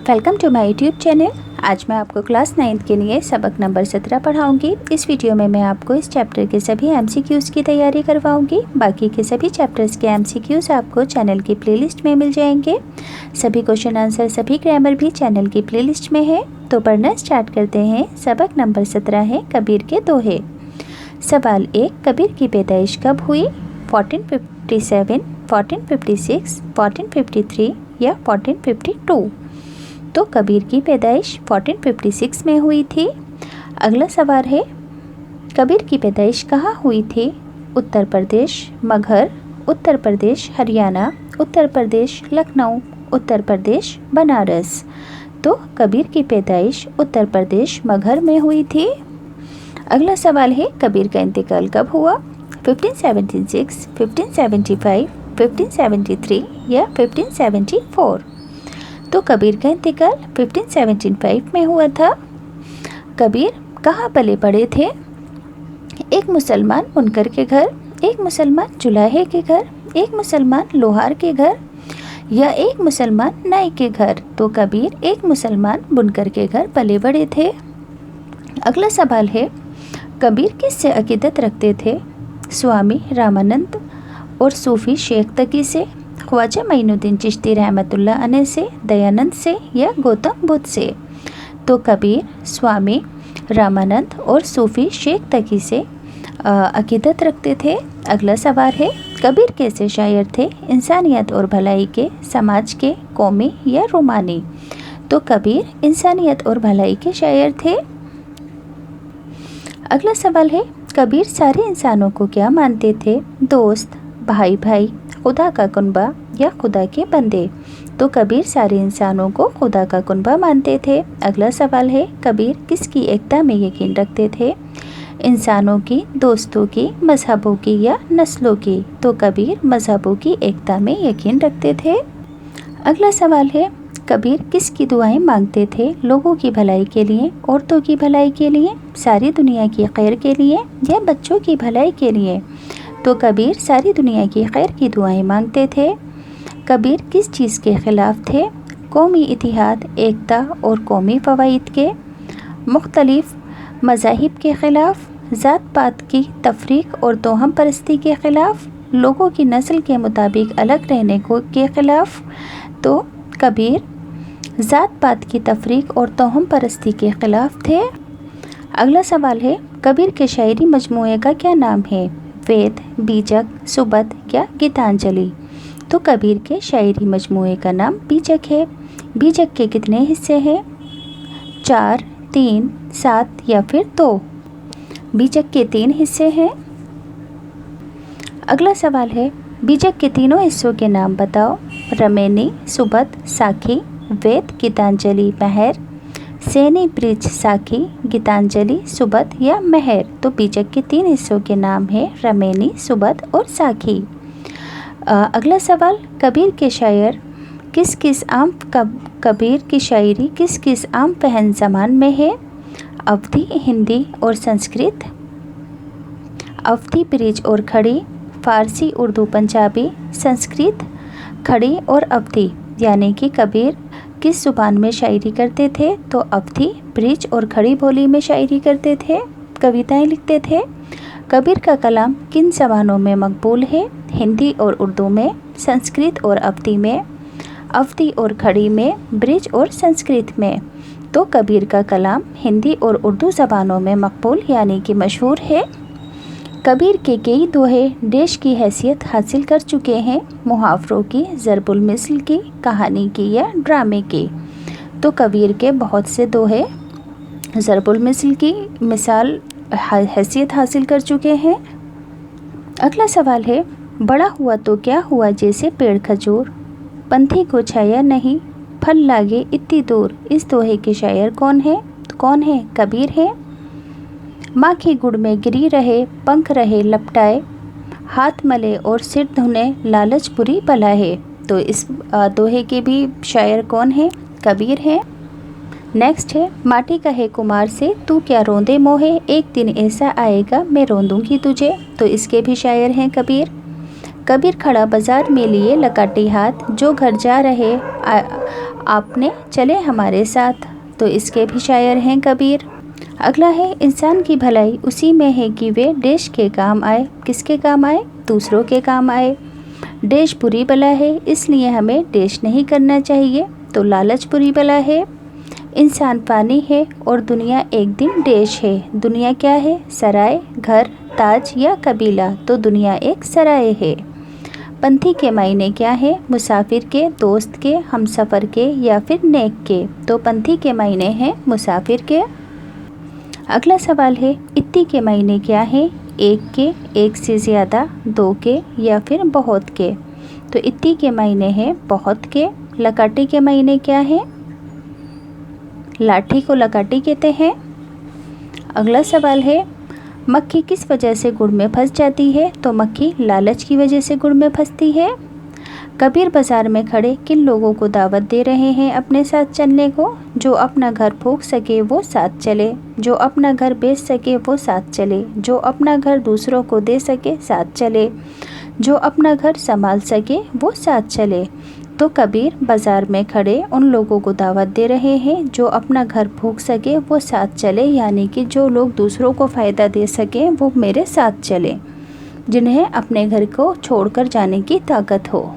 Welcome to my YouTube channel. आज मैं आपको क्लास 9th के लिए सबक नंबर 17 पढ़ाऊंगी। इस वीडियो में मैं आपको इस चैप्टर के सभी MCQs की तैयारी करवाऊंगी। बाकी के सभी चैप्टर्स के MCQs आपको चैनल की प्लेलिस्ट में मिल जाएंगे। सभी क्वेश्चन आंसर, सभी ग्रामर भी चैनल की प्लेलिस्ट में है। तो पढ़ना स्टार्ट करते हैं। सबक नंबर 17 है कबीर के दोहे। सवाल 1, कबीर की पैदाइश कब हुई? 1457, 1456, 1453 या 1452? तो कबीर की पैदाइश 1456 में हुई थी। अगला सवाल है, कबीर की पैदाइश कहाँ हुई थी? उत्तर प्रदेश मगहर, उत्तर प्रदेश हरियाणा, उत्तर प्रदेश लखनऊ, उत्तर प्रदेश बनारस। तो कबीर की पैदाइश उत्तर प्रदेश मगहर में हुई थी। अगला सवाल है, कबीर का इंतकाल कब हुआ? 1576, 1575, 1573 या 1574? तो कबीर का इंतकाल 1575 में हुआ था। कबीर कहाँ पले बड़े थे? एक मुसलमान बुनकर के घर, एक मुसलमान जुलाहे के घर, एक मुसलमान लोहार के घर या एक मुसलमान नाई के घर? तो कबीर एक मुसलमान बुनकर के घर पले बड़े थे। अगला सवाल है, कबीर किससे अकीदत रखते थे? स्वामी रामानंद और सूफी शेख तकी से, ख्वाजा मोइनुद्दीन चिश्ती रहमतुल्लाह अलैह से, दयानंद से या गौतम बुद्ध से? तो कबीर स्वामी रामानंद और सूफी शेख तकी से अकीदत रखते थे। अगला सवाल है, कबीर कैसे शायर थे? इंसानियत और भलाई के, समाज के, कौमी या रूमानी? तो कबीर इंसानियत और भलाई के शायर थे। अगला सवाल है, कबीर सारे इंसानों को क्या मानते थे? दोस्त, भाई भाई, खुदा का कुनबा या खुदा के बंदे? तो कबीर सारे इंसानों को खुदा का कुनबा मानते थे। अगला सवाल है, कबीर किसकी एकता में यकीन रखते थे? इंसानों की, दोस्तों की, मजहबों की या नस्लों की? तो कबीर मजहबों की एकता में यकीन रखते थे। अगला सवाल है, कबीर किसकी दुआएं मांगते थे? लोगों की भलाई के लिए, औरतों की भलाई के लिए, सारी दुनिया की खैर के लिए या बच्चों की भलाई के लिए? तो कबीर सारी दुनिया की खैर की दुआएं मांगते थे। कबीर किस चीज़ के ख़िलाफ़ थे? कौमी इतिहाद, एकता और कौमी फ़वाइद के, मुख्तलिफ मज़ाहिब के ख़िलाफ़, ज़ात पात की तफरीक और तोहम परस्ती के ख़िलाफ़, लोगों की नस्ल के मुताबिक अलग रहने को के ख़िलाफ़? तो कबीर ज़ात पात की तफरीक और तोहम परस्ती के ख़िलाफ़ थे। अगला सवाल है, कबीर के शायरी मजमूए का क्या नाम है? वेद, बीजक, सुबत या गीतांजलि? तो कबीर के शायरी मजमूए का नाम बीजक है। बीजक के कितने हिस्से हैं? 4, 3, 7 या फिर 2? बीजक के 3 हिस्से हैं। अगला सवाल है, बीजक के तीनों हिस्सों के नाम बताओ। रमेनी, सुबत, साखी, वेद, गीतांजलि, महर, सैनी, ब्रिज, साखी, गीतांजलि, सुबत या महर? तो बीजक के 3 हिस्सों के नाम है रमेनी, सुबत और साखी। अगला सवाल, कबीर के शायर किस किस आम कबीर की शायरी किस किस आम पहन ज़बान में है? अवधी, हिंदी और संस्कृत, अवधी, ब्रिज और खड़ी, फ़ारसी, उर्दू, पंजाबी, संस्कृत, खड़ी और अवधी। यानी कि कबीर किस ज़ुबान में शायरी करते थे? तो अवधी, ब्रिज और खड़ी बोली में शायरी करते थे, कविताएं लिखते थे। कबीर का कलाम किन ज़बानों में मकबूल है? हिंदी और उर्दू में, संस्कृत और अवधी में, अवधी और खड़ी में, ब्रिज और संस्कृत में? तो कबीर का कलाम हिंदी और उर्दू ज़बानों में मकबूल यानी कि मशहूर है। कबीर के कई दोहे देश की हैसियत हासिल कर चुके हैं। मुहावरों की, ज़रबुल मिसल की, कहानी की या ड्रामे की? तो कबीर के बहुत से दोहे ज़रबुल मिसल की मिसाल हैसियत हासिल कर चुके हैं। अगला सवाल है, बड़ा हुआ तो क्या हुआ जैसे पेड़ खजूर, पंथी को छाया नहीं, फल लागे इतनी दूर? इस दोहे के शायर कौन है? कबीर है। माँ के गुड़ में गिरी रहे, पंख रहे लपटाए, हाथ मले और सिर धुने, लालच बुरी बला है? तो इस दोहे के भी शायर कौन है? कबीर है। नेक्स्ट है, माटी कहे कुमार से तू क्या रोंदे मोहे, एक दिन ऐसा आएगा मैं रोंदूंगी तुझे? तो इसके भी शायर हैं कबीर। कबीर खड़ा बाजार में लिए लकाटी हाथ, जो घर जा रहे आपने चले हमारे साथ, तो इसके भी शायर हैं कबीर। अगला है इंसान की भलाई उसी में है कि वे देश के काम आए। किसके काम आए? दूसरों के काम आए। देश बुरी बला है इसलिए हमें देश नहीं करना चाहिए, तो लालच बुरी बला है। इंसान पानी है और दुनिया एक दिन देश है। दुनिया क्या है? सराय, घर, ताज या कबीला, तो दुनिया एक सराय है। पंथी के मायने क्या है? मुसाफिर के, दोस्त के, हमसफ़र के या फिर नेक के, तो पंथी के मायने हैं मुसाफिर के। अगला सवाल है इत्ती के मायने क्या है? एक के, एक से ज़्यादा, दो के या फिर बहुत के, तो इत्ती के मायने हैं बहुत के। लकाटी के मायने क्या है? लाठी को लकाटी कहते हैं। अगला सवाल है मक्खी किस वजह से गुड़ में फंस जाती है? तो मक्खी लालच की वजह से गुड़ में फंसती है। कबीर बाज़ार में खड़े किन लोगों को दावत दे रहे हैं अपने साथ चलने को? जो अपना घर फूंक सके वो साथ चले, जो अपना घर बेच सके वो साथ चले, जो अपना घर दूसरों को दे सके साथ चले, जो अपना घर संभाल सके वो साथ चले। तो कबीर बाज़ार में खड़े उन लोगों को दावत दे रहे हैं जो अपना घर फूंक सके वो साथ चले, यानी कि जो लोग दूसरों को फ़ायदा दे सकें वो मेरे साथ चले, जिन्हें अपने घर को छोड़कर जाने की ताकत हो।